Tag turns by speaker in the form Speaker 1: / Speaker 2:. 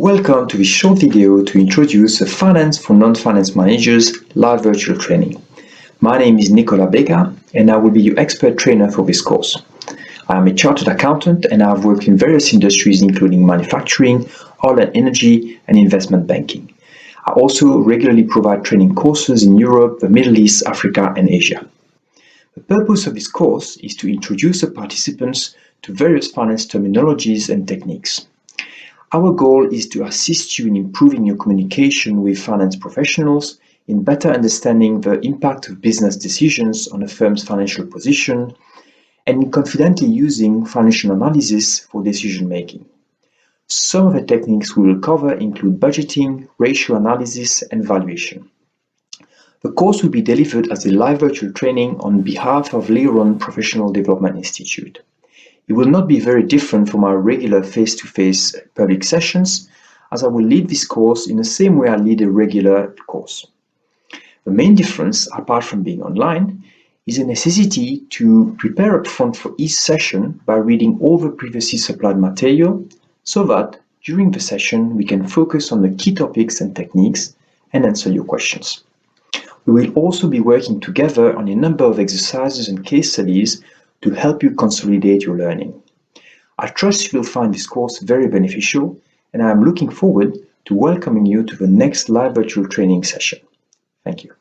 Speaker 1: Welcome to this short video to introduce the Finance for Non-Finance Managers live virtual training. My name is Nicolas Bega and I will be your expert trainer for this course. I am a chartered accountant and I have worked in various industries including manufacturing, oil and energy and investment banking. I also regularly provide training courses in Europe, the Middle East, Africa and Asia. The purpose of this course is to introduce the participants to various finance terminologies and techniques. Our goal is to assist you in improving your communication with finance professionals, in better understanding the impact of business decisions on a firm's financial position, and in confidently using financial analysis for decision making. Some of the techniques we will cover include budgeting, ratio analysis, and valuation. The course will be delivered as a live virtual training on behalf of LEORON Professional Development Institute. It will not be very different from our regular face-to-face public sessions, as I will lead this course in the same way I lead a regular course. The main difference, apart from being online, is a necessity to prepare upfront for each session by reading all the previously supplied material, so that during the session we can focus on the key topics and techniques and answer your questions. We will also be working together on a number of exercises and case studies to help you consolidate your learning. I trust you will find this course very beneficial and I am looking forward to welcoming you to the next live virtual training session. Thank you.